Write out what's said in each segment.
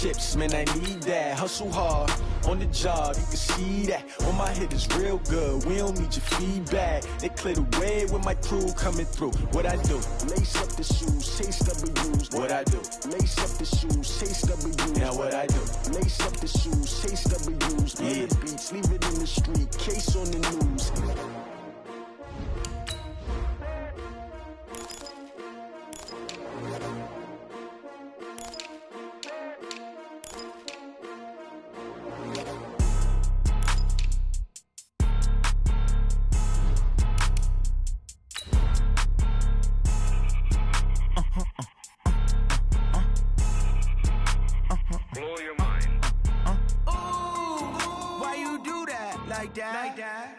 chips, man, I need that. Hustle hard on the job, you can see that. On my head is real good, we don't need your feedback. They clear the way with my crew coming through. What I do? Lace up the shoes, chase W's. What I do? Lace up the shoes, chase W's. Now what I do? Lace up the shoes, chase W's. Yeah. The beats, leave it in the street, case on the news.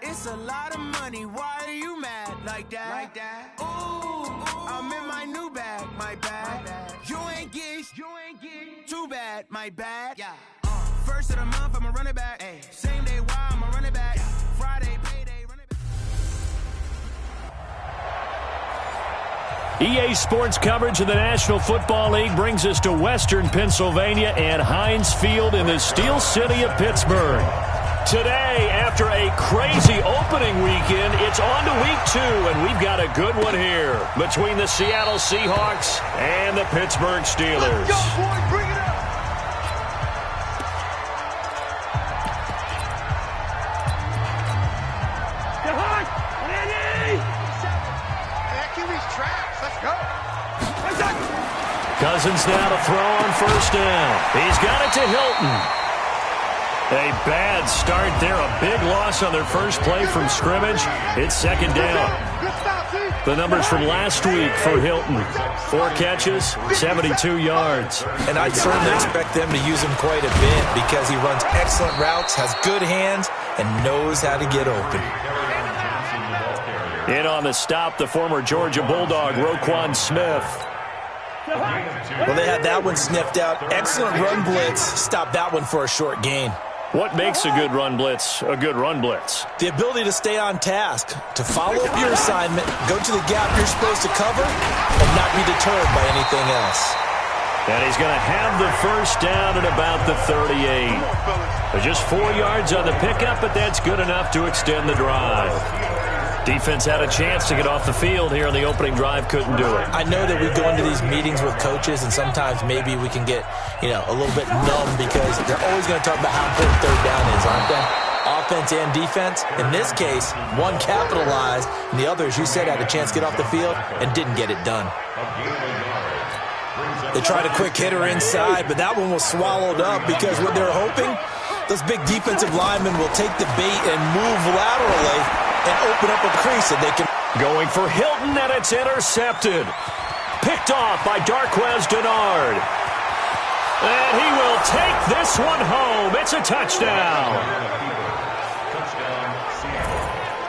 It's a lot of money, why are you mad like that? Ooh, I'm in my new bag, my bad. You ain't get too bad, my bad. Yeah. First of the month, I'ma run it back. Ay. Same day, why I'ma run it back. Friday, payday, run it back. EA Sports coverage of the National Football League brings us to Western Pennsylvania and Heinz Field in the Steel City of Pittsburgh. Today, after a crazy opening weekend, it's on to week 2, and we've got a good one here between the Seattle Seahawks and the Pittsburgh Steelers. Let's go, boys, bring it up! Cousins now to throw on first down. He's got it to Hilton. A bad start there. A big loss on their first play from scrimmage. It's second down. The numbers from last week for Hilton. 4 catches, 72 yards. And I'd certainly expect them to use him quite a bit because he runs excellent routes, has good hands, and knows how to get open. In on the stop, the former Georgia Bulldog, Roquan Smith. Well, they had that one sniffed out. Excellent run blitz. Stop that one for a short gain. What makes a good run blitz a good run blitz? The ability to stay on task, to follow up your assignment, go to the gap you're supposed to cover, and not be deterred by anything else. And he's going to have the first down at about the 38. Just 4 yards on the pickup, but that's good enough to extend the drive. Defense had a chance to get off the field here on the opening drive, couldn't do it. I know that we go into these meetings with coaches, and sometimes maybe we can get, a little bit numb because they're always going to talk about how important third down is, aren't they? Offense and defense. In this case, one capitalized, and the other, as you said, had a chance to get off the field and didn't get it done. They tried a quick hitter inside, but that one was swallowed up because what they're hoping, those big defensive linemen will take the bait and move laterally and open up a crease so they can... Going for Hilton, and it's intercepted. Picked off by Darquez Denard. And he will take this one home. It's a touchdown.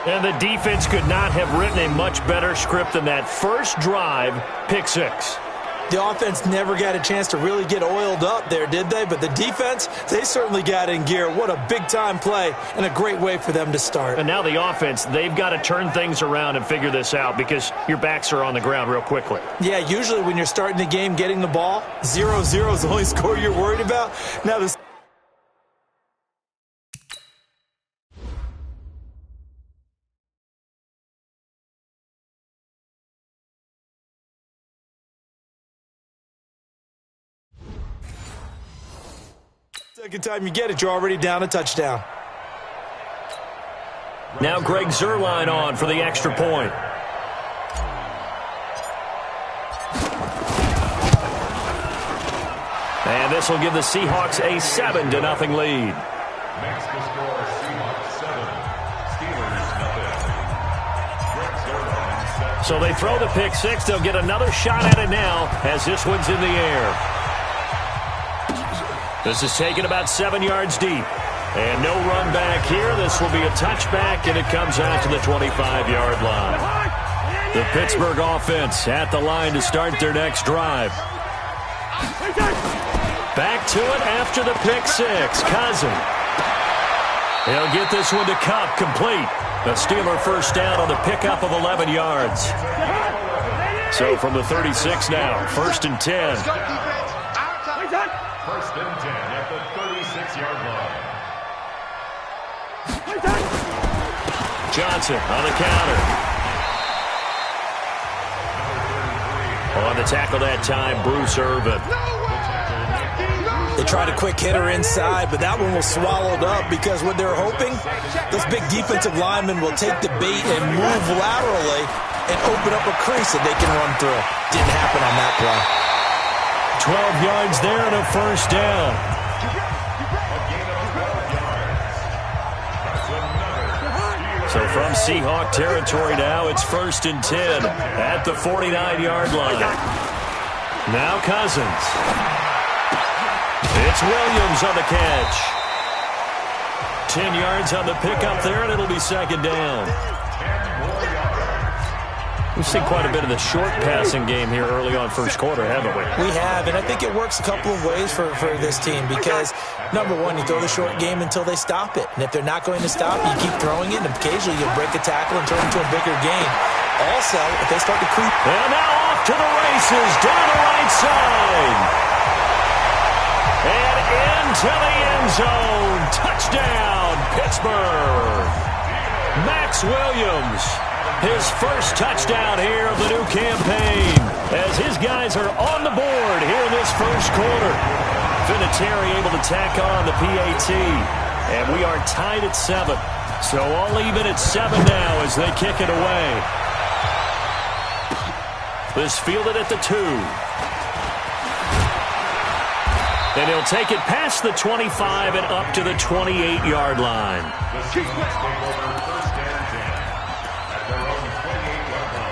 And the defense could not have written a much better script than that first drive, pick 6. The offense never got a chance to really get oiled up there, did they? But the defense, they certainly got in gear. What a big-time play and a great way for them to start. And now the offense, they've got to turn things around and figure this out because your backs are on the ground real quickly. Yeah, usually when you're starting the game getting the ball, 0-0 is the only score you're worried about. Now this... Second time you get it, you're already down a touchdown. Now Greg Zuerlein on for the extra point. And this will give the Seahawks a 7-0 lead. Next to score, Seahawks 7, Steelers 0. So they throw the pick 6. They'll get another shot at it now as this one's in the air. This is taken about 7 yards deep. And no run back here. This will be a touchback, and it comes out to the 25-yard line. The Pittsburgh offense at the line to start their next drive. Back to it after the pick 6. Cousins. He'll get this one to Cup, complete. A Steeler first down on the pickup of 11 yards. So from the 36 now, 1st and 10. First and 10 at the 36-yard line. Johnson on the counter. On the tackle that time, Bruce Irvin. They tried a quick hitter inside, but that one was swallowed up because what they're hoping, this big defensive lineman will take the bait and move laterally and open up a crease that they can run through. Didn't happen on that play. 12 yards there and a first down. So from Seahawk territory now, it's first and 10 at the 49-yard line. Now Cousins. It's Williams on the catch. 10 yards on the pickup there, and it'll be second down. We've seen quite a bit of the short passing game here early on first quarter, haven't we? We have, and I think it works a couple of ways for this team because, number one, you throw the short game until they stop it. And if they're not going to stop, you keep throwing it, and occasionally you'll break a tackle and turn it into a bigger gain. Also, if they start to creep. And now off to the races, down the right side. And into the end zone. Touchdown, Pittsburgh. Max Williams. His first touchdown here of the new campaign as his guys are on the board here in this first quarter. Vinatieri able to tack on the PAT. And we are tied at 7. So all even at 7 now as they kick it away. This fielded at the 2. And he'll take it past the 25 and up to the 28-yard line. The Seahawks take over first and 10 at their own 28-yard line.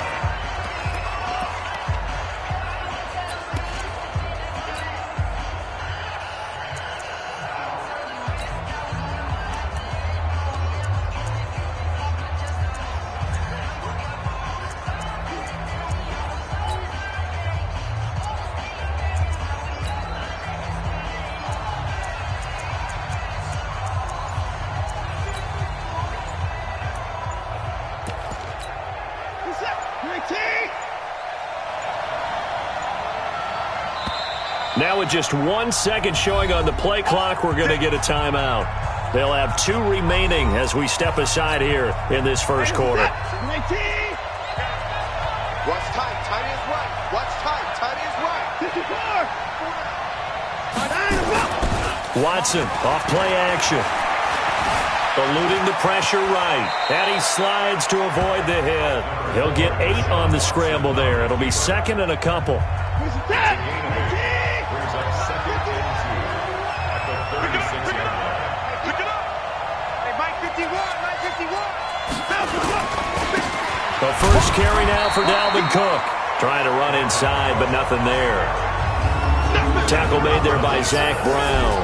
Now with just 1 second showing on the play clock, we're going to get a timeout. They'll have 2 remaining as we step aside here in this first quarter. What's tight? Tight is right. What's tight? Tight is right. 54. Watson off play action. Eluding the pressure right. And he slides to avoid the hit. He'll get 8 on the scramble there. It'll be second and a couple. The first carry now for Dalvin Cook. Trying to run inside, but nothing there. Tackle made there by Zach Brown.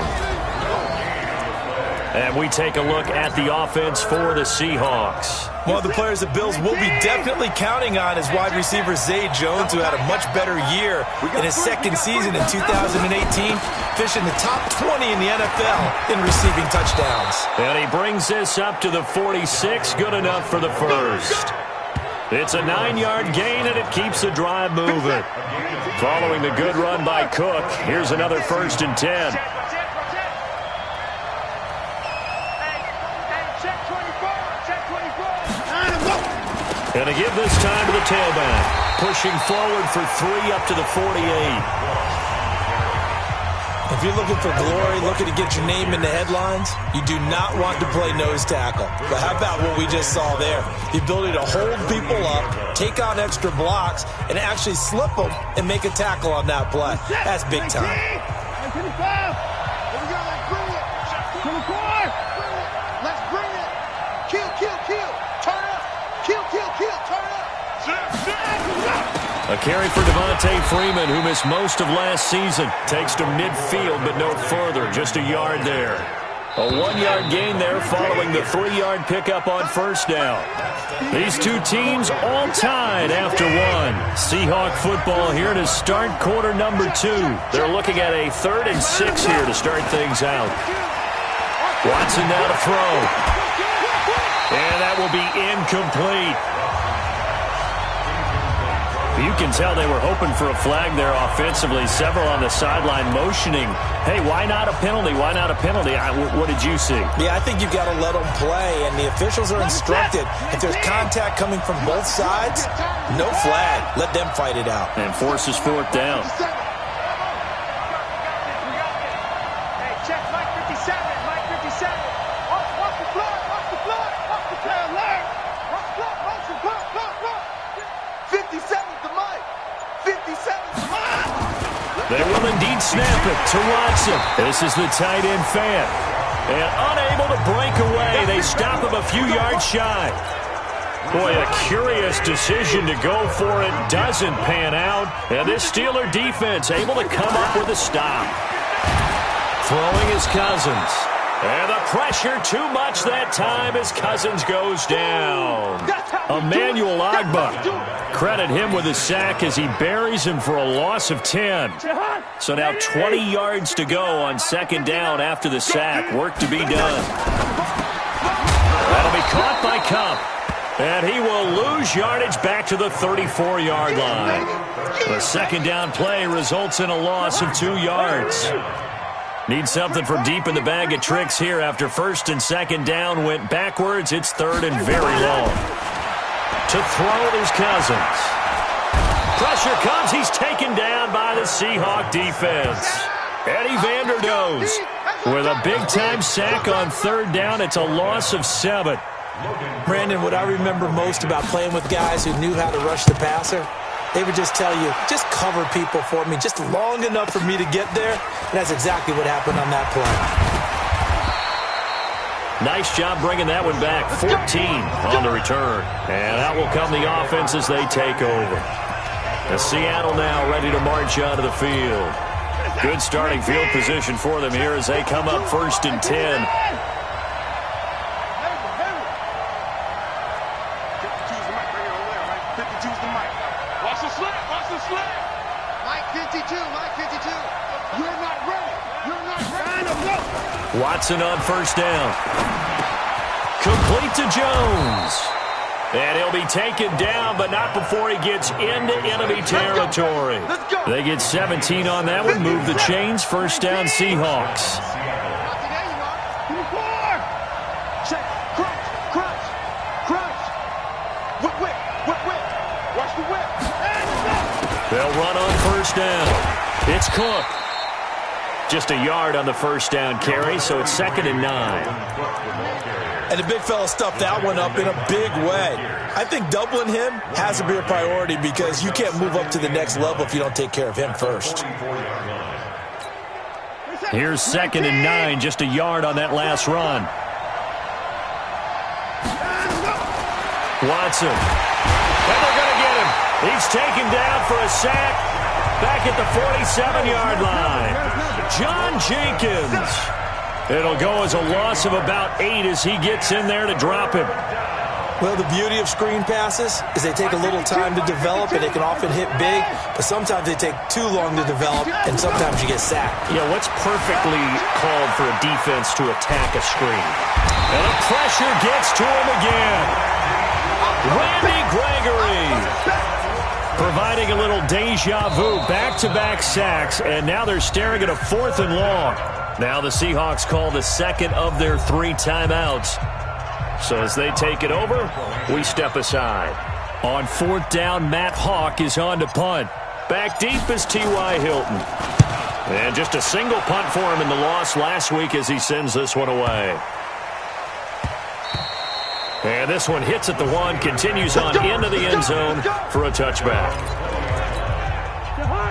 And we take a look at the offense for the Seahawks. One of the players the Bills will be definitely counting on is wide receiver Zay Jones, who had a much better year in his second season in 2018, finishing the top 20 in the NFL in receiving touchdowns. And he brings this up to the 46, good enough for the first. It's a 9-yard gain, and it keeps the drive moving. Following the good run by Cook, here's another first and 10. And to give this time to the tailback. Pushing forward for 3 up to the 48. If you're looking for glory, looking to get your name in the headlines, you do not want to play nose tackle. But how about what we just saw there? The ability to hold people up, take on extra blocks, and actually slip them and make a tackle on that play. That's big time. Let's bring it. Kill, kill, kill. Turn up. Kill, kill, kill. Turn up. A carry for Devontae Freeman, who missed most of last season. Takes to midfield, but no further. Just a yard there. A 1-yard gain there following the 3-yard pickup on first down. These two teams all tied after 1. Seahawk football here to start quarter number 2. They're looking at a 3rd and 6 here to start things out. Watson now to throw. And that will be incomplete. You can tell they were hoping for a flag there offensively. Several on the sideline motioning, hey, why not a penalty? Why not a penalty? What did you see? Yeah, I think you've got to let them play, and the officials are instructed. If there's contact coming from both sides, no flag. Let them fight it out. And forces fourth down. Hey, check Mike 57. Mike 57. Watch the floor. Watch the floor. Watch the floor. Watch the floor. Watch the floor. 57's the Mike. 57's the Mike. They will indeed snap it to Watson. This is the tight end fan. And unable to break away, they stop him a few yards shy. Boy, a curious decision to go for it. Doesn't pan out. And this Steeler defense able to come up with a stop. Throwing is Cousins. And the pressure too much that time as Cousins goes down. Emmanuel Ogbah, credit him with a sack as he buries him for a loss of 10. So now 20 yards to go on second down after the sack. Work to be done. That'll be caught by Cup. And he will lose yardage back to the 34-yard line. The second down play results in a loss of 2 yards. Need something from deep in the bag of tricks here after first and second down went backwards. It's third and very long. To throw is Cousins. Pressure comes. He's taken down by the Seahawk defense. Eddie Vanderdoes with a big-time sack on third down. It's a loss of 7. Brandon, what I remember most about playing with guys who knew how to rush the passer, they would just tell you, just cover people for me, just long enough for me to get there. And that's exactly what happened on that play. Nice job bringing that one back. 14 on the return. And out will come the offense as they take over. And Seattle now ready to march onto the field. Good starting field position for them here as they come up first and 10. Watson on first down. Complete to Jones. And he'll be taken down, but not before he gets into enemy territory. They get 17 on that one. Move the chains. First down, Seahawks. Check. Crunch. Whip. Watch the whip. They'll run on first down. It's Cook. Just a yard on the first down carry, so it's 2nd and 9. And the big fella stuffed that one up in a big way. I think doubling him has to be a priority because you can't move up to the next level if you don't take care of him first. Here's 2nd and 9, just a yard on that last run. Watson. And they're going to get him. He's taken down for a sack back at the 47-yard line. John Jenkins. It'll go as a loss of about 8 as he gets in there to drop him. Well, the beauty of screen passes is they take a little time to develop, and they can often hit big, but sometimes they take too long to develop, and sometimes you get sacked. Yeah, what's perfectly called for a defense to attack a screen? And the pressure gets to him again. Randy Gregory providing a little deja vu, back-to-back sacks, and now they're staring at a 4th and long. Now the Seahawks call the second of their 3 timeouts. So as they take it over, we step aside. On 4th down, Matt Hawk is on to punt. Back deep is T.Y. Hilton. And just a single punt for him in the loss last week as he sends this one away. And this one hits at the 1, continues on into the end zone for a touchback.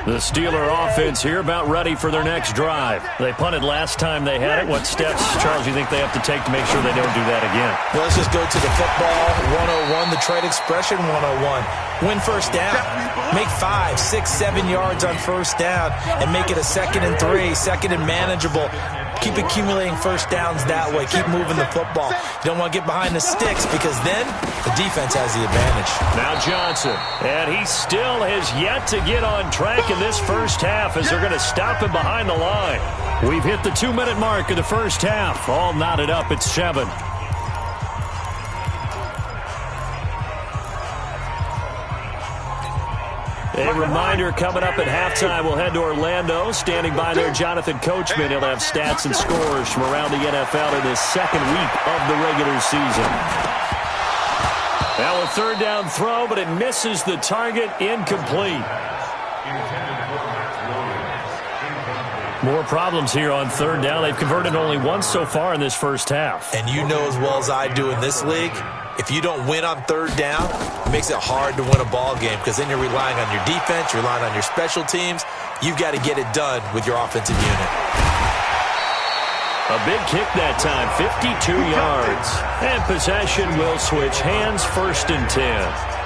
The Steeler offense here about ready for their next drive. They punted last time they had it. What steps, Charles, do you think they have to take to make sure they don't do that again? Well, let's just go to the football 101, the trade expression 101. Win first down. Make 5, 6, 7 yards on first down and make it a 2nd and 3, 2nd and manageable. Keep accumulating first downs that way. Keep moving the football. You don't want to get behind the sticks because then the defense has the advantage. Now Johnson, and he still has yet to get on track in this first half as they're going to stop him behind the line. We've hit the 2-minute mark of the first half. All knotted up at 7. A reminder coming up at halftime, we'll head to Orlando. Standing by there, Jonathan Coachman. He'll have stats and scores from around the NFL in his second week of the regular season. Now a third down throw, but it misses the target. Incomplete. More problems here on third down. They've converted only once so far in this first half. And you know as well as I do in this league, if you don't win on third down, it makes it hard to win a ball game because then you're relying on your defense, you're relying on your special teams. You've got to get it done with your offensive unit. A big kick that time, 52 yards. And possession will switch hands, 1st and 10.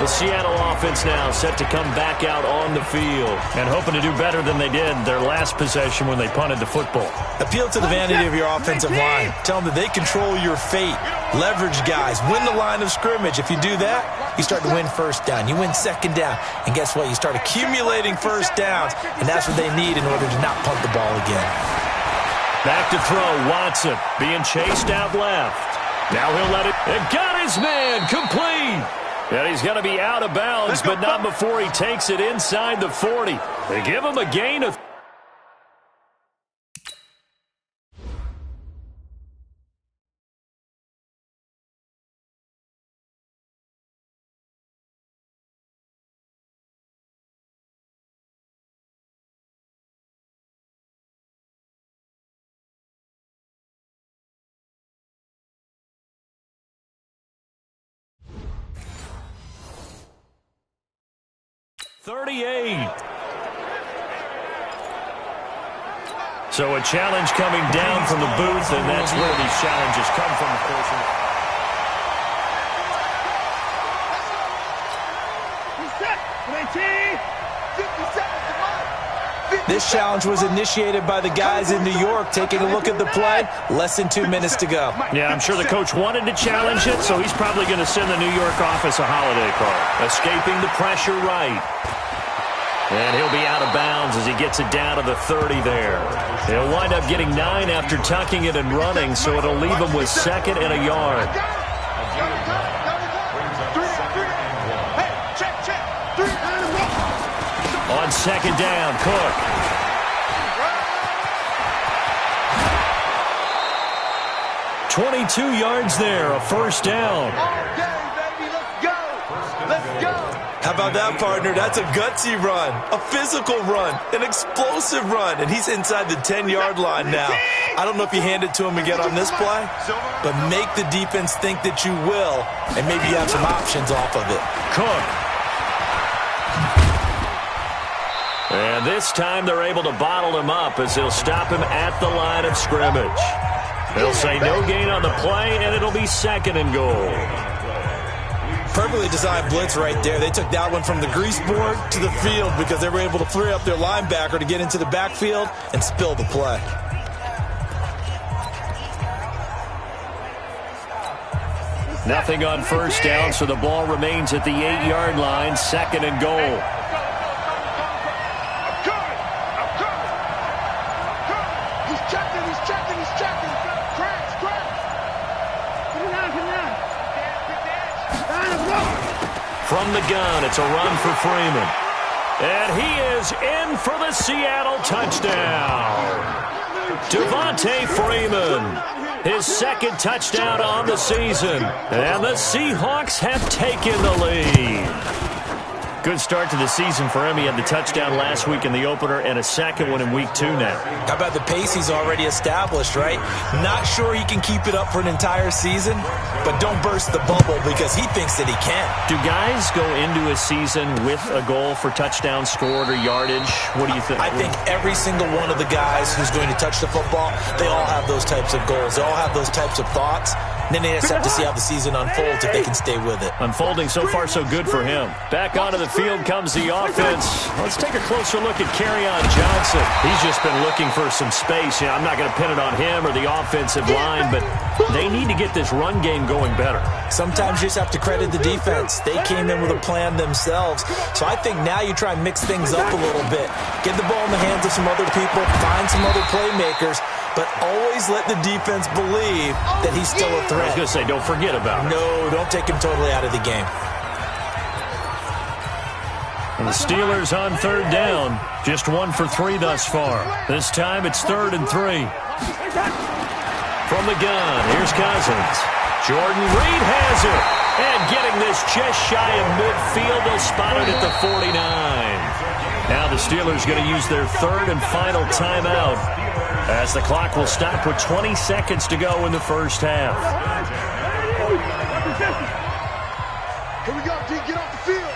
The Seattle offense now set to come back out on the field and hoping to do better than they did their last possession when they punted the football. Appeal to the vanity of your offensive line. Tell them that they control your fate. Leverage guys. Win the line of scrimmage. If you do that, you start to win first down. You win second down. And guess what? You start accumulating first downs, and that's what they need in order to not punt the ball again. Back to throw. Watson being chased out left. Now he'll let it. And got his man. Complete. And he's going to be out of bounds, but not before he takes it inside the 40. They give him a gain of... .38. So a challenge coming down from the booth, and that's where these challenges come from, of course. This challenge was initiated by the guys in New York. Taking a look at the play, less than 2 minutes to go. Yeah, I'm sure the coach wanted to challenge it, so he's probably going to send the New York office a holiday call. Escaping the pressure right. And he'll be out of bounds as he gets it down to the 30 there. He'll wind up getting 9 after tucking it and running, so it'll leave him with 2nd and a yard. On 2nd down, Cook. .22 yards there, a first down. How about that, partner? That's a gutsy run, a physical run, an explosive run, and he's inside the 10-yard line now. I don't know if you hand it to him again on this play, but make the defense think that you will, and maybe you have some options off of it. Cook. And this time they're able to bottle him up as they'll stop him at the line of scrimmage. They'll say no gain on the play, and it'll be 2nd and goal. Perfectly designed blitz right there. They took that one from the grease board to the field because they were able to free up their linebacker to get into the backfield and spill the play. Nothing on first down, so the ball remains at the 8-yard line, 2nd and goal. From the gun, it's a run for Freeman. And he is in for the Seattle touchdown. Devontae Freeman, his 2nd touchdown on the season. And the Seahawks have taken the lead. Good start to the season for him. He had the touchdown last week in the opener and a 2nd one in week 2 now. How about the pace he's already established, right? Not sure he can keep it up for an entire season, but don't burst the bubble because he thinks that he can. Do guys go into a season with a goal for touchdowns scored or yardage? What do you think? I think every single one of the guys who's going to touch the football, they all have those types of goals. They all have those types of thoughts. And then they just have to see how the season unfolds if they can stay with it. Unfolding so far so good for him. Back onto the field comes the offense. Let's take a closer look at Kerryon Johnson. He's just been looking for some space. You know, I'm not going to pin it on him or the offensive line, but they need to get this run game going better. Sometimes you just have to credit the defense. They came in with a plan themselves. So I think now you try and mix things up a little bit. Get the ball in the hands of some other people. Find some other playmakers. But always let the defense believe that he's still a threat. I was going to say, don't forget about it. No, don't take him totally out of the game. The Steelers on third down. Just 1 for 3 thus far. This time it's 3rd and 3. From the gun, here's Cousins. Jordan Reed has it. And getting this just shy of midfield, they'll spot it at the 49. Now the Steelers going to use their 3rd and final timeout, as the clock will stop with 20 seconds to go in the first half. Here we go, D. Get off the field.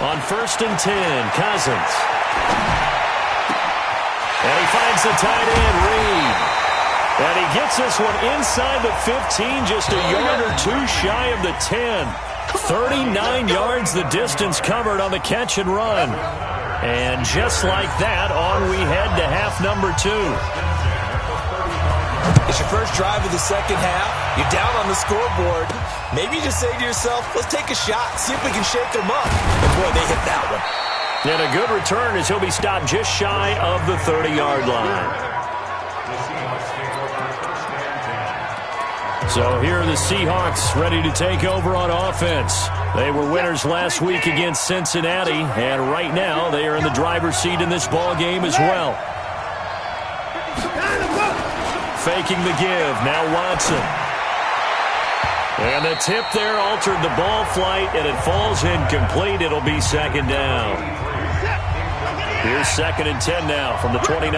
On 1st and 10, Cousins. And he finds the tight end, Reed. And he gets this one inside the 15, just a yard or 2 shy of the 10. 39 yards the distance covered on the catch and run. And just like that, on we head to half number 2. It's your first drive of the second half. You're down on the scoreboard. Maybe you just say to yourself, let's take a shot, see if we can shake them up. And boy, they hit that one. And a good return as he'll be stopped just shy of the 30-yard line. So here are the Seahawks ready to take over on offense. They were winners last week against Cincinnati, and right now they are in the driver's seat in this ball game as well. Faking the give, now Watson. And the tip there altered the ball flight, and it falls incomplete. It'll be 2nd down. Here's 2nd and 10 now from the 29.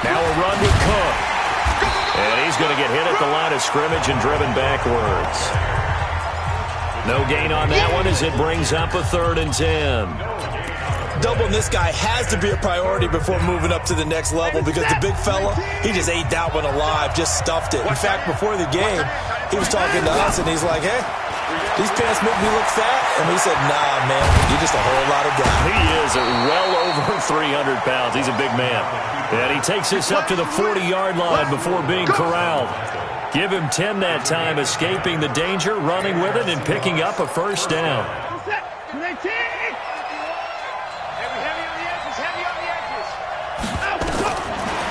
Now a run with Cook. And he's going to get hit at the line of scrimmage and driven backwards. No gain on that one as it brings up a 3rd and 10. Doubling this guy has to be a priority before moving up to the next level, because the big fella, he just ate that one alive, just stuffed it. In fact, before the game, he was talking to us, and he's like, hey, these pants make me look fat. And we said, nah, man, you're just a whole lot of guy. He is well over 300 pounds. He's a big man. And he takes this up to the 40-yard line before being corralled. Give him 10 that time, escaping the danger, running with it, and picking up a first down.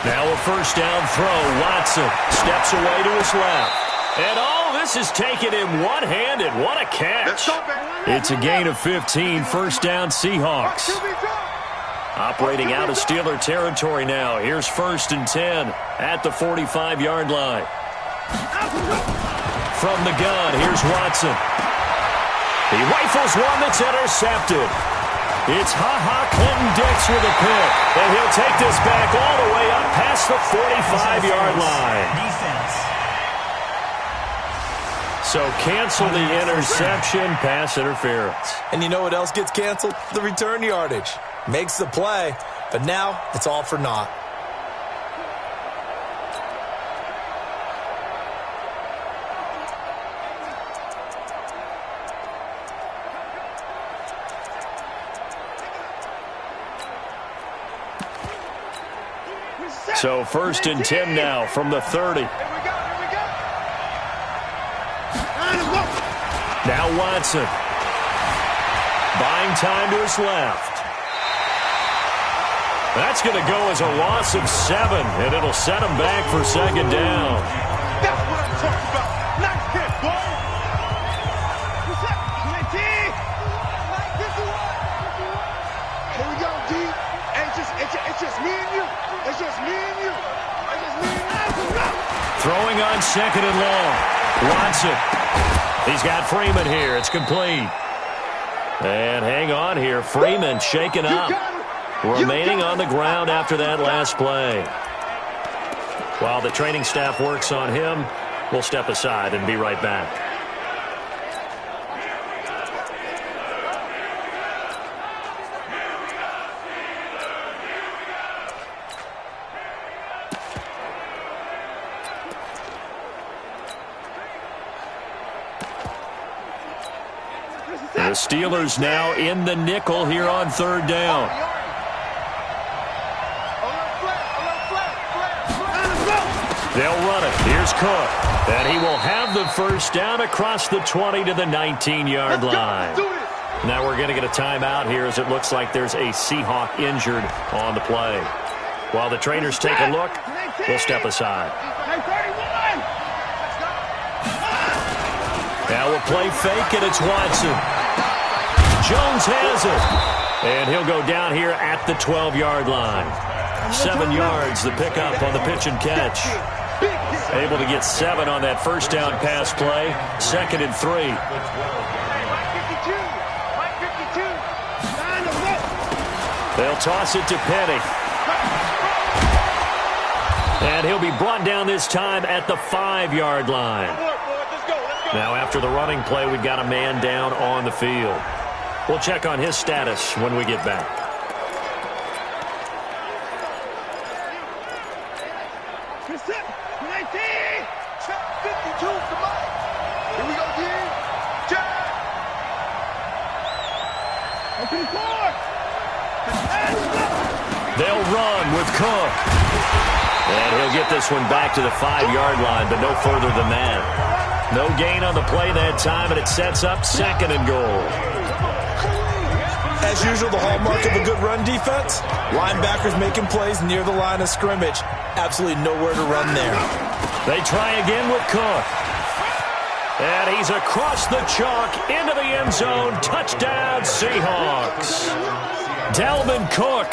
Now a first down throw. Watson steps away to his left. And this is taken in one-handed. What a catch. It's a gain of 15. First down, Seahawks. Operating out of Steeler territory now. Here's 1st and 10 at the 45-yard line. From the gun, here's Watson. He rifles one that's intercepted. It's Clinton-Dix with a pick. And he'll take this back all the way up past the 45-yard line. Defense. So cancel the interception, pass interference. And you know what else gets canceled? The return yardage. Makes the play, but now it's all for naught. So 1st and 10 now from the 30. Now Watson. Buying time to his left. That's going to go as a loss of 7, and it'll set him back for 2nd down. That's what I'm talking about. Nice hit, boy. Here we go, D. It's just me and you. It's just me and you. It's just me and you. Throwing on 2nd and long. Watson. He's got Freeman here. It's complete. And hang on here. Freeman shaken up. Remaining on the ground after that last play. While the training staff works on him, we'll step aside and be right back. The Steelers now in the nickel here on 3rd down. They'll run it. Here's Cook. And he will have the first down across the 20 to the 19-yard line. Now we're going to get a timeout here as it looks like there's a Seahawk injured on the play. While the trainers take a look, we'll step aside. Now we'll play fake, and it's Watson. Jones has it. And he'll go down here at the 12-yard line. 7 yards, the pickup on the pitch and catch. Able to get 7 on that first down pass play. 2nd and 3. They'll toss it to Penny. And he'll be brought down this time at the 5-yard line. Now after the running play, we've got a man down on the field. We'll check on his status when we get back. They'll run with Cook. And he'll get this one back to the 5-yard line, but no further than that. No gain on the play that time, and it sets up 2nd and goal. As usual, the hallmark of a good run defense, linebackers making plays near the line of scrimmage. Absolutely nowhere to run there. They try again with Cook. And he's across the chalk into the end zone. Touchdown, Seahawks. Dalvin Cook,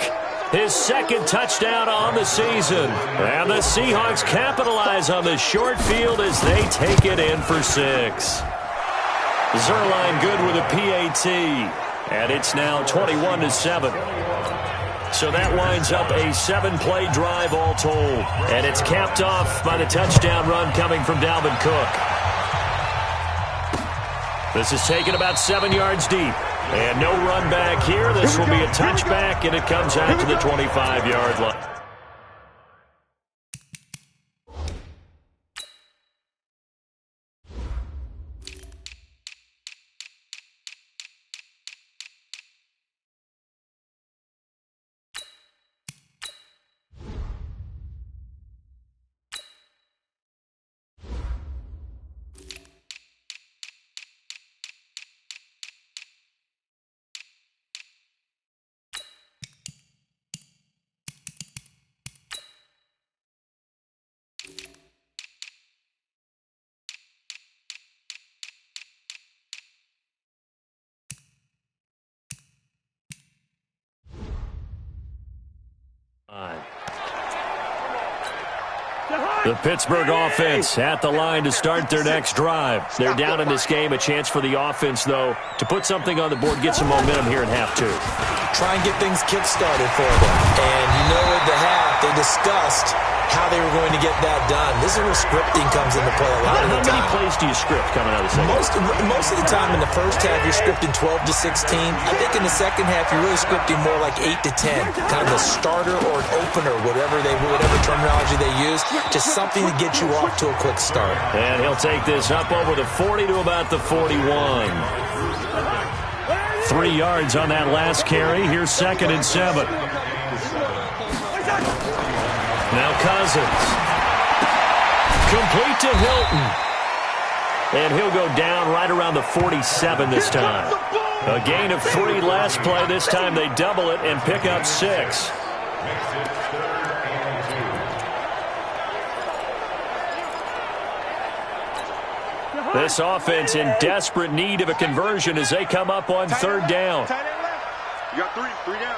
his 2nd touchdown on the season. And the Seahawks capitalize on the short field as they take it in for 6. Zerline good with a PAT. And it's now 21-7. So that winds up a 7-play drive all told. And it's capped off by the touchdown run coming from Dalvin Cook. This is taken about 7 yards deep. And no run back here. This will be a touchback, and it comes out to the 25-yard line. The Pittsburgh offense at the line to start their next drive. They're down in this game. A chance for the offense, though, to put something on the board, get some momentum here in half 2. Try and get things kick-started for them. And you know at the half, they discussed how they were going to get that done. This is where scripting comes into play a lot of the time. How many plays do you script coming out of the second? Most of the time in the first half, you're scripting 12 to 16. I think in the second half, you're really scripting more like 8 to 10. Kind of a starter or an opener, whatever terminology they use. Just something to get you off to a quick start. And he'll take this up over the 40 to about the 41. 3 yards on that last carry. Here's 2nd and 7. Now Cousins. Complete to Hilton. And he'll go down right around the 47 this time. A gain of 3 last play. This time they double it and pick up 6. This offense in desperate need of a conversion as they come up on 3rd down. You got 3 down.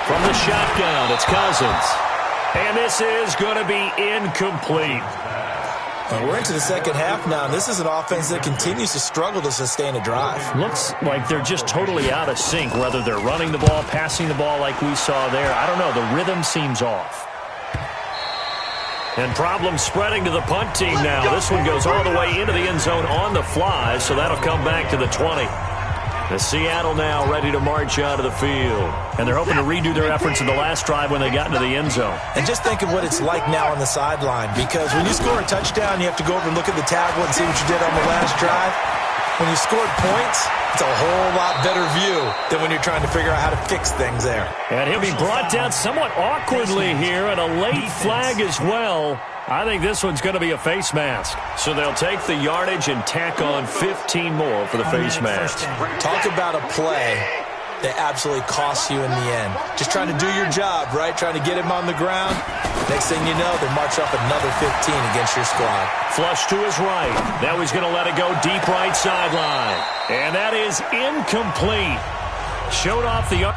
From the shotgun, it's Cousins. And this is going to be incomplete. We're into the second half now. This is an offense that continues to struggle to sustain a drive. Looks like they're just totally out of sync, whether they're running the ball, passing the ball like we saw there. I don't know. The rhythm seems off. And problems spreading to the punt team now. This one goes all the way into the end zone on the fly, so that'll come back to the 20. The Seattle now ready to march out of the field. And they're hoping to redo their efforts in the last drive when they got into the end zone. And just think of what it's like now on the sideline, because when you score a touchdown, you have to go over and look at the tablet and see what you did on the last drive. When you scored points, it's a whole lot better view than when you're trying to figure out how to fix things there. And he'll be brought down somewhat awkwardly here, and a late flag as well. I think this one's going to be a face mask. So they'll take the yardage and tack on 15 more for the face mask. Talk about a play they absolutely cost you in the end. Just trying to do your job, right? Trying to get him on the ground. Next thing you know, they march off another 15 against your squad. Flush to his right. Now he's going to let it go deep right sideline. And that is incomplete. Showed off the arm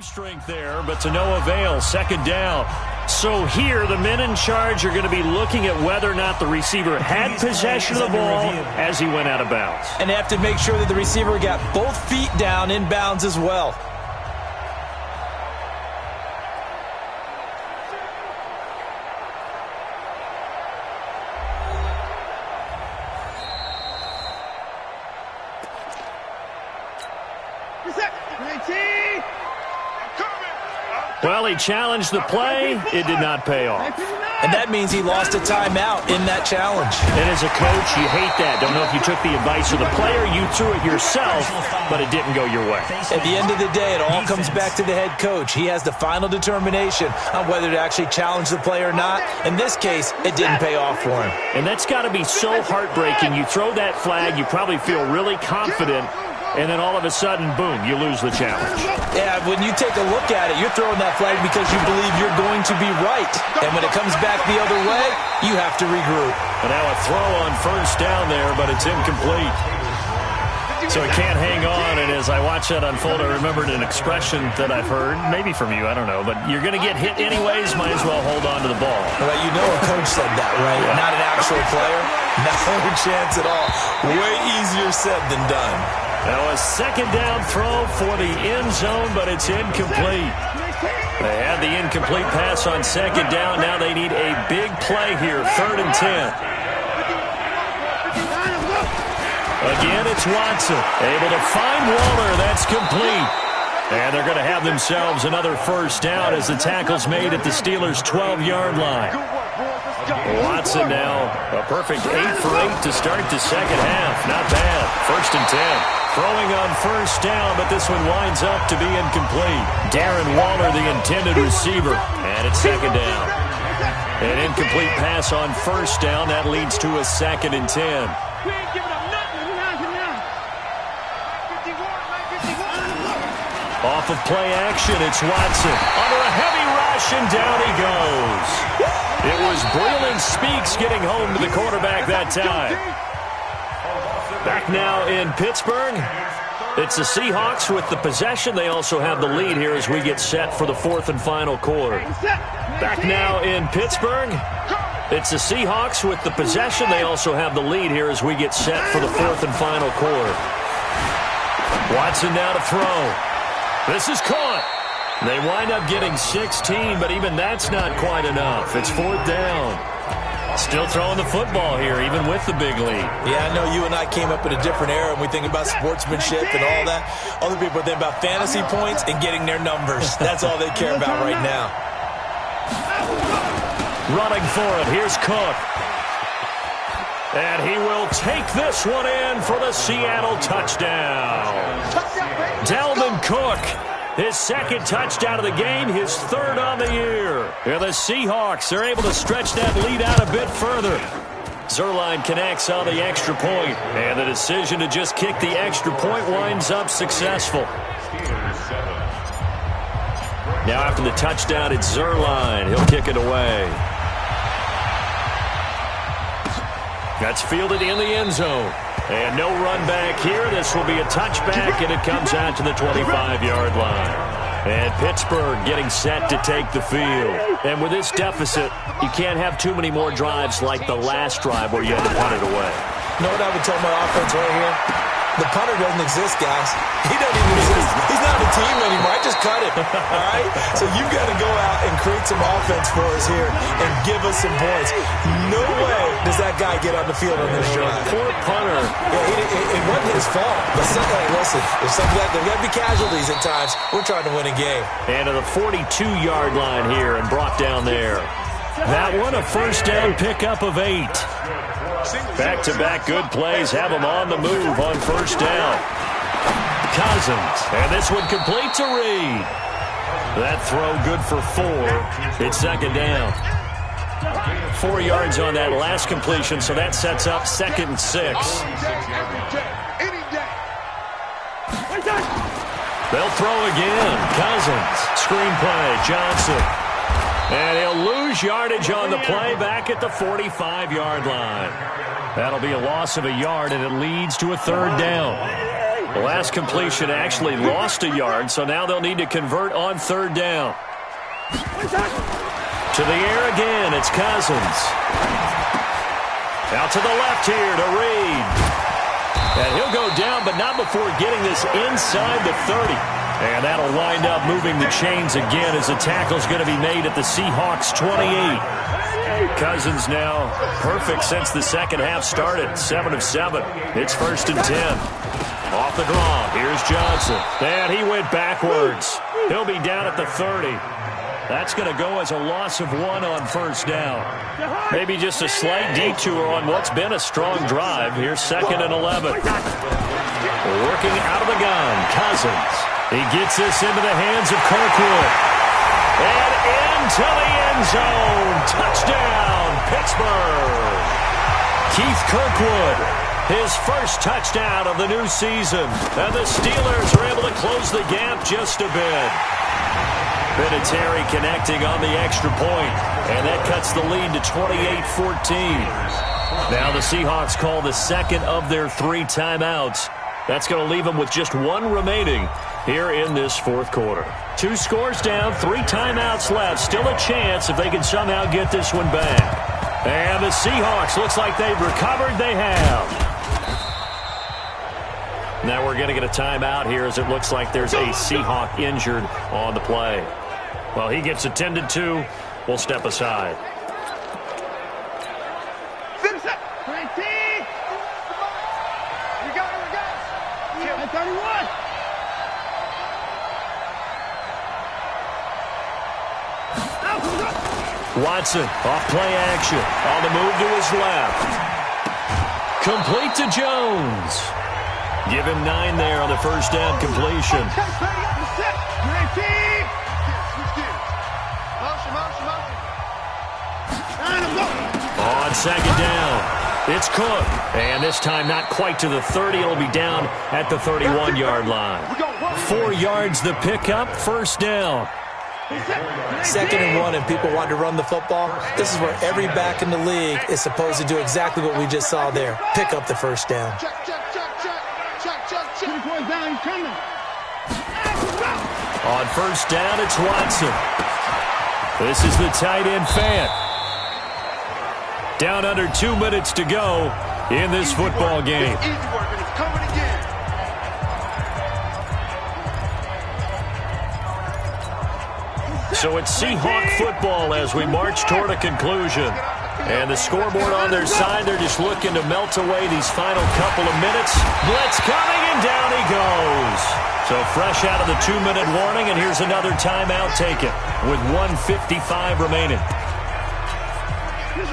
strength there, but to no avail. Second down. So here, the men in charge are going to be looking at whether or not the receiver had possession of the ball as he went out of bounds. And they have to make sure that the receiver got both feet down in bounds as well. Well, he challenged the play. It did not pay off. And that means he lost a timeout in that challenge. And as a coach, you hate that. Don't know if you took the advice of the player. You threw it yourself, but it didn't go your way. At the end of the day, it all comes back to the head coach. He has the final determination on whether to actually challenge the play or not. In this case, it didn't pay off for him. And that's got to be so heartbreaking. You throw that flag, you probably feel really confident, and then all of a sudden, boom, you lose the challenge. Yeah, when you take a look at it, you're throwing that flag because you believe you're going to be right. And when it comes back the other way, you have to regroup. And now a throw on first down there, but it's incomplete. So he can't hang on, and as I watch that unfold, I remembered an expression that I've heard, maybe from you, I don't know, but you're going to get hit anyways, might as well hold on to the ball. Well, you know a coach said that, right? Yeah. Not an actual player. Not a chance at all. Way easier said than done. Now a second down throw for the end zone, but it's incomplete. They had the incomplete pass on second down. Now they need a big play here, 3rd and 10. Again, it's Watson. Able to find Waller. That's complete. And they're going to have themselves another first down as the tackle's made at the Steelers' 12-yard line. Watson now a perfect 8 for 8 to start the second half. Not bad. 1st and 10. Throwing on first down, but this one winds up to be incomplete. Darren Waller, the intended receiver, and it's second down. An incomplete pass on first down. That leads to a 2nd and 10. Off of play action, it's Watson. Under a heavy rush, and down he goes. It was Breland Speaks getting home to the quarterback that time. Back now in Pittsburgh. It's the Seahawks with the possession. They also have the lead here as we get set for the 4th and final quarter. Back now in Pittsburgh. It's the Seahawks with the possession. They also have the lead here as we get set for the 4th and final quarter. Watson now to throw. This is caught. They wind up getting 16, but even that's not quite enough. It's 4th down. Still throwing the football here, even with the big lead. Yeah, I know you and I came up in a different era, and we think about sportsmanship and all that. Other people think about fantasy points and getting their numbers. That's all they care about right now. Running for it, here's Cook. And he will take this one in for the Seattle touchdown. Dalvin Cook. His 2nd touchdown of the game, his 3rd on the year. And the Seahawks are able to stretch that lead out a bit further. Zuerlein connects on the extra point, and the decision to just kick the extra point winds up successful. Now after the touchdown, it's Zuerlein. He'll kick it away. That's fielded in the end zone. And no run back here. This will be a touchback, and it comes out to the 25-yard line. And Pittsburgh getting set to take the field. And with this deficit, you can't have too many more drives like the last drive where you had to punt it away. You know what I would tell my offense right here? The punter doesn't exist, guys. He doesn't even exist. He's not on the team anymore. I just cut him. All right? So you've got to go out and create some offense for us here and give us some points. No way does that guy get on the field on this drive. Poor punter. Yeah, it wasn't his fault. But listen, there's got to be casualties at times. We're trying to win a game. And to the 42-yard line here and brought down there. That one, a first down pickup of 8. Back-to-back good plays have them on the move on first down. Cousins, and this one complete to Reed. That throw good for 4. It's second down. 4 yards on that last completion, so that sets up 2nd and 6. They'll throw again. Cousins. Screenplay. Johnson. And he'll lose yardage on the play back at the 45-yard line. That'll be a loss of a yard, and it leads to a 3rd down. The last completion actually lost a yard, so now they'll need to convert on 3rd down. To the air again, it's Cousins. Out to the left here to Reed. And he'll go down, but not before getting this inside the 30. And that'll wind up moving the chains again as the tackle's going to be made at the Seahawks 28. Cousins now perfect since the second half started. 7 of 7. It's 1st and 10. Off the draw. Here's Johnson. And he went backwards. He'll be down at the 30. That's going to go as a loss of 1 on 1st down. Maybe just a slight detour on what's been a strong drive. Here's 2nd and 11. Working out of the gun, Cousins. He gets this into the hands of Kirkwood. And into the end zone. Touchdown, Pittsburgh. Keith Kirkwood, his first touchdown of the new season. And the Steelers are able to close the gap just a bit. Vinatieri connecting on the extra point, and that cuts the lead to 28-14. Now the Seahawks call the 2nd of their 3 timeouts. That's going to leave them with just 1 remaining here in this 4th quarter. 2 scores down, 3 timeouts left. Still a chance if they can somehow get this one back. And the Seahawks, looks like they've recovered. They have. Now we're going to get a timeout here as it looks like there's a Seahawk injured on the play. Well, he gets attended to. We'll step aside. Finish up. 20. We got it. 31. Watson off play action. On the move to his left. Complete to Jones. Give him 9 there on the 1st down completion. On 2nd down, it's Cook. And this time not quite to the 30. It'll be down at the 31-yard line. 4 yards the pickup, 1st down. 2nd and 1, and people want to run the football. This is where every back in the league is supposed to do exactly what we just saw there. Pick up the 1st down. On 1st down, it's Watson. This is the tight end Fant. Down under 2 minutes to go in this football game. So it's Seahawk football as we march toward a conclusion. And the scoreboard on their side, they're just looking to melt away these final couple of minutes. Blitz coming, and down he goes. So fresh out of the 2-minute warning, and here's another timeout taken with 1:55 remaining.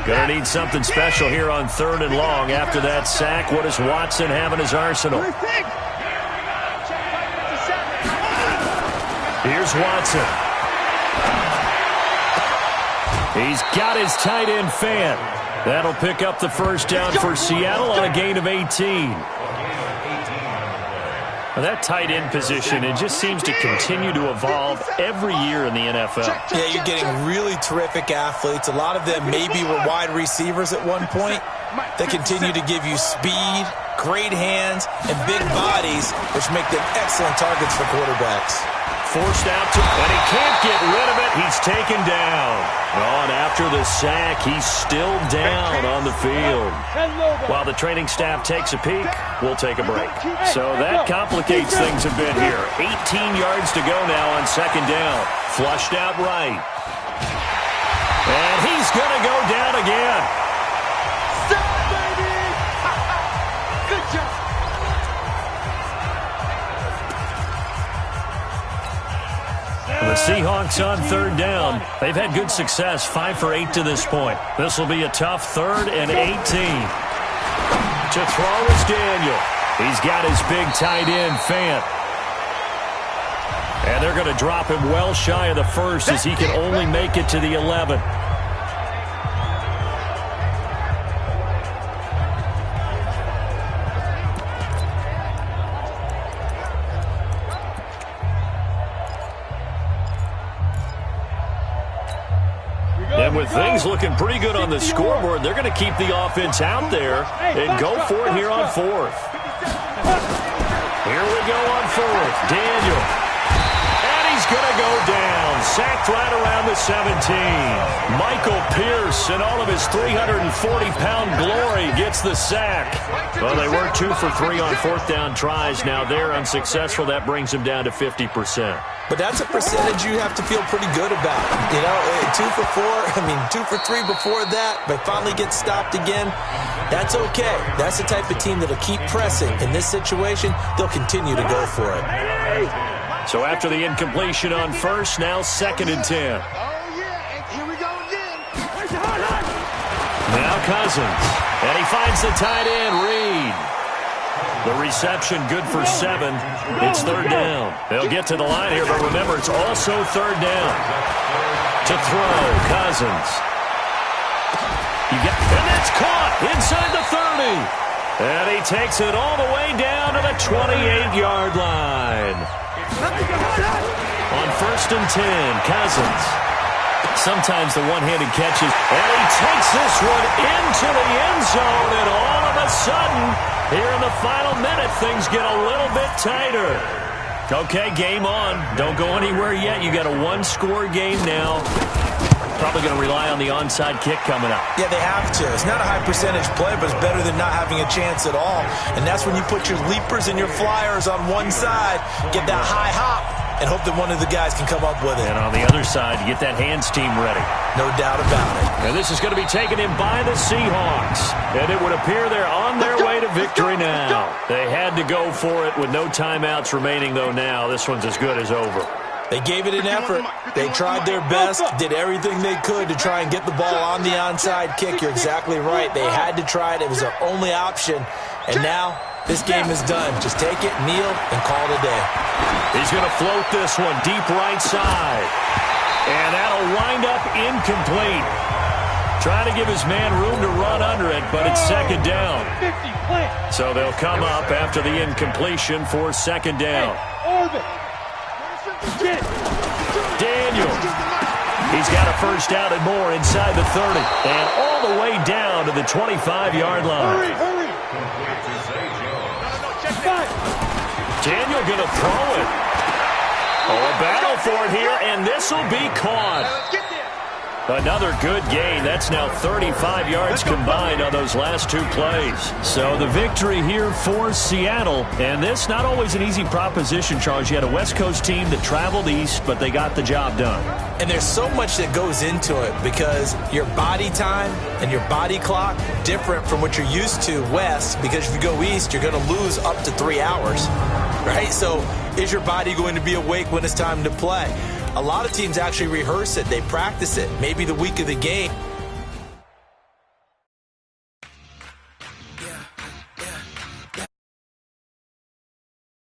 Gonna need something special here on 3rd and long. After that sack, what does Watson have in his arsenal? Here's Watson. He's got his tight end Fant. That'll pick up the 1st down for Seattle on a gain of 18. Well, that tight end position, it just seems to continue to evolve every year in the NFL. Yeah, you're getting really terrific athletes. A lot of them maybe were wide receivers at one point. They continue to give you speed, great hands, and big bodies, which make them excellent targets for quarterbacks. Forced out to, and he can't get rid of it. He's taken down. Oh, and after the sack, he's still down on the field. While the training staff takes a peek, we'll take a break. So that complicates things a bit here. 18 yards to go now on 2nd down. Flushed out right. And he's going to go down again. Good job. The Seahawks on 3rd down. They've had good success, 5 for 8 to this point. This will be a tough 3rd and 18. To throw is Daniel. He's got his big tight end, Fant. And they're going to drop him well shy of the 1st as he can only make it to the 11. with things looking pretty good on the scoreboard, they're going to keep the offense out there and go for it here on fourth. Here we go on fourth. Daniel. And he's going to go down. Sacked right around the 17. Michael Pierce, in all of his 340-pound glory, gets the sack. Well, they were 2 for 3 on fourth down tries. Now they're unsuccessful. That brings them down to 50%. But that's a percentage you have to feel pretty good about. 2 for 2 for 3 before that, but finally get stopped again. That's okay. That's the type of team that'll keep pressing. In this situation, they'll continue to go for it. So after the incompletion on first, now 2nd and 10. Oh, yeah, here we go again. Now Cousins. And he finds the tight end, Reed. The reception good for 7. It's 3rd down. They'll get to the line here, but remember, it's also 3rd down. To throw, Cousins. And that's caught inside the 30. And he takes it all the way down to the 28-yard line. On 1st and 10, Cousins. Sometimes the one-handed catches. And he takes this one into the end zone, and all of a sudden, here in the final minute, things get a little bit tighter. Okay, game on. Don't go anywhere yet. You got a one-score game now. Probably going to rely on the onside kick coming up. Yeah, they have to. It's not a high-percentage play, but it's better than not having a chance at all. And that's when you put your leapers and your flyers on one side, get that high hop, and hope that one of the guys can come up with it. And on the other side, you get that hands team ready. No doubt about it. And this is going to be taken in by the Seahawks. And it would appear they're on their way to victory now. They had to go for it with no timeouts remaining, though now. This one's as good as over. They gave it an effort. They tried their best, did everything they could to try and get the ball on the onside kick. You're exactly right. They had to try it. It was their only option. And now this game is done. Just take it, kneel, and call it a day. He's going to float this one deep right side. And that'll wind up incomplete. Trying to give his man room to run under it, but it's 2nd down. So they'll come up after the incompletion for 2nd down. Daniel. He's got a first down and more inside the 30. And all the way down to the 25-yard line. Daniel going to throw it. Oh, a battle for it here, and this will be caught. Another good gain. That's now 35 yards combined on those last 2 plays. So the victory here for Seattle. And this not always an easy proposition, Charles. You had a West Coast team that traveled east, but they got the job done. And there's so much that goes into it because your body time and your body clock different from what you're used to west, because if you go east, you're going to lose up to 3 hours, right? So is your body going to be awake when it's time to play? A lot of teams actually rehearse it. They practice it, maybe the week of the game.